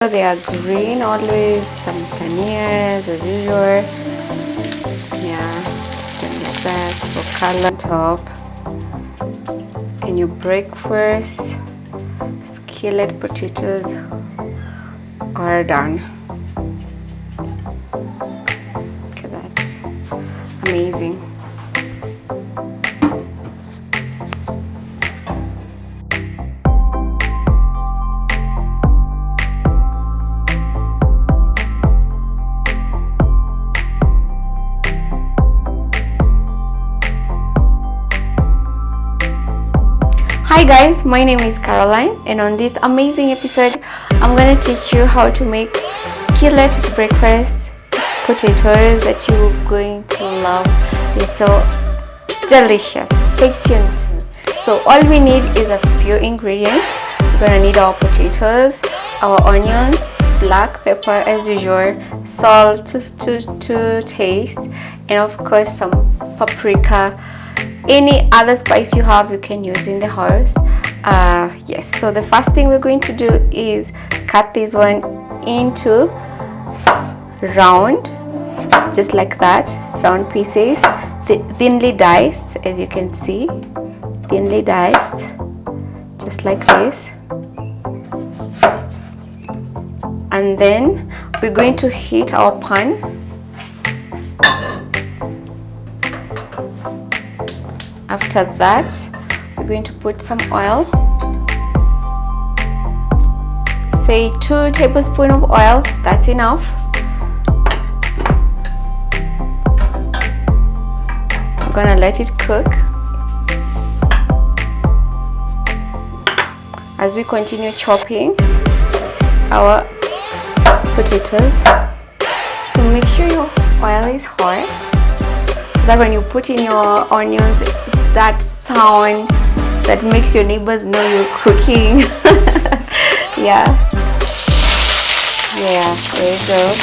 They are green always, some panniers as usual. Yeah, then like that for color top. And your breakfast skillet potatoes are done. Look at that, amazing. Hi guys, my name is Caroline, and on this amazing episode I'm going to teach you how to make skillet breakfast potatoes that you're going to love. They're so delicious. Stay tuned. So all we need is a few ingredients. We're going to need our potatoes, our onions, black pepper as usual, salt to taste, and of course some paprika. Any other spice you have, you can use in the house. Yes, so the first thing we're going to do is cut this one into round, just like that, round pieces, thinly diced, as you can see, thinly diced, just like this. And then we're going to heat our pan. After that, we're going to put some oil, say 2 tablespoons of oil, that's enough. I'm gonna let it cook. As we continue chopping our potatoes, so make sure your oil is hot, so that when you put in your onions, it's that sound that makes your neighbors know you're cooking. yeah, there you go.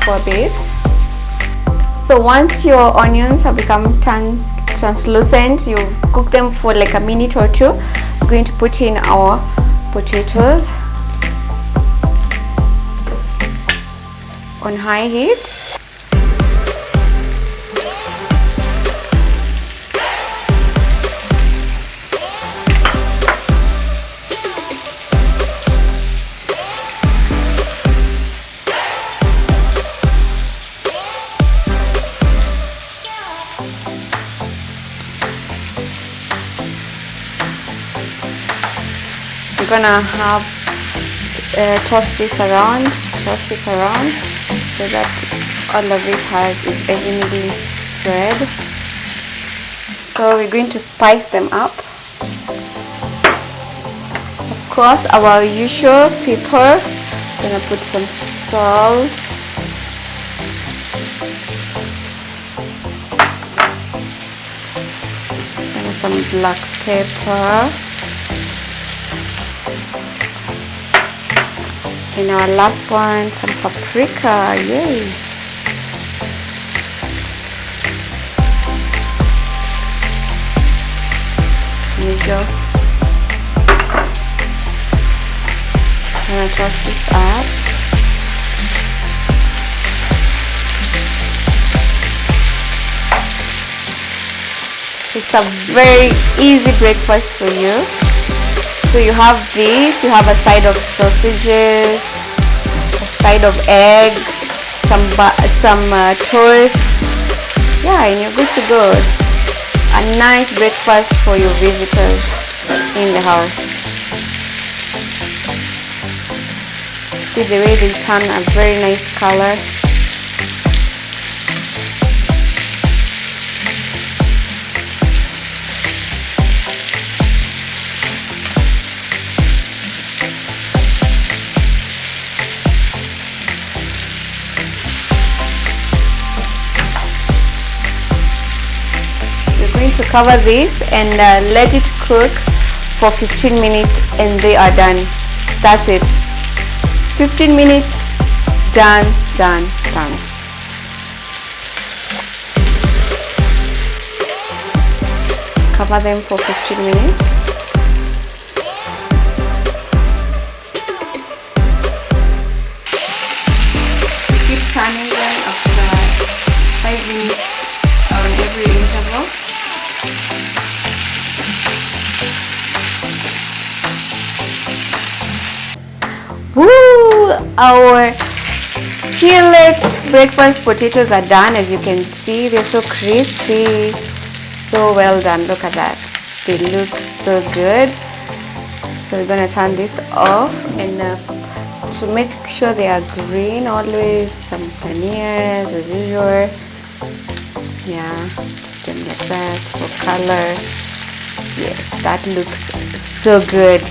For a bit. So once your onions have become translucent, you cook them for like a minute or two. We're going to put in our potatoes on high heat. We're gonna have toss it around so that all of it is evenly spread. So we're going to spice them up. Of course, our usual pepper. Gonna put some salt, and some black pepper. And our last one, some paprika. Yay! There you go. I'm gonna toss this up. It's a very easy breakfast for you. So you have this, you have a side of sausages, a side of eggs, some toast. Yeah, and you're good to go. A nice breakfast for your visitors in the house. See the way they turn a very nice color. cover this and let it cook for 15 minutes and they are done. That's it. 15 minutes, done. Cover them for 15 minutes. Keep turning them after 5 minutes on every interval. Woo! Our skillet breakfast potatoes are done. As you can see, they're so crispy. So well done. Look at that. They look so good. So we're gonna turn this off, and to make sure they are green, always some panniers as usual. Yeah, them like that for color. Yes, that looks so good.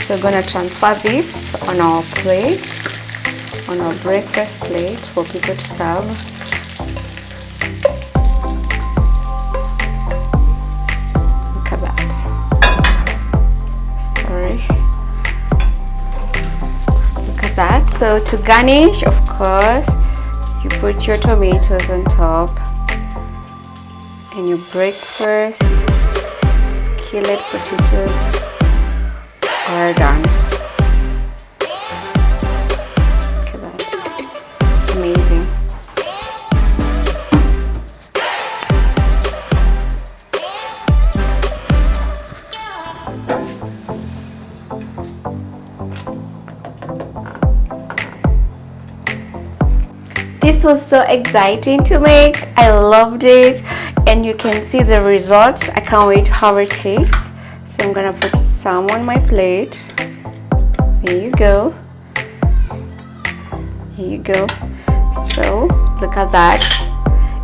So we're gonna transfer this on our plate, on our breakfast plate for people to serve. Look at that. Sorry. Look at that. So to garnish, of course, you put your tomatoes on top and your breakfast skillet potatoes are done. Look at that. Amazing. This was so exciting to make. I loved it, and you can see the results. I can't wait how it tastes. So I'm gonna put some on my plate. There you go. Here you go. So look at that.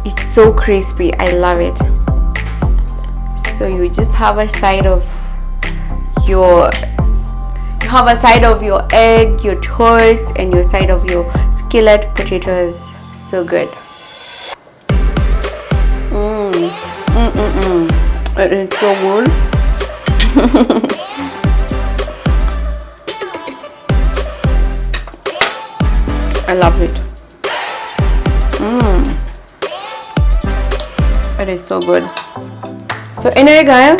It's so crispy. I love it. So you just have a side of your egg, your toast, and your side of your skillet potatoes. So good. It is so good. I love it. It is so good. So anyway, guys,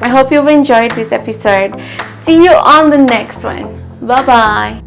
I hope you've enjoyed this episode. See you on the next one. Bye bye.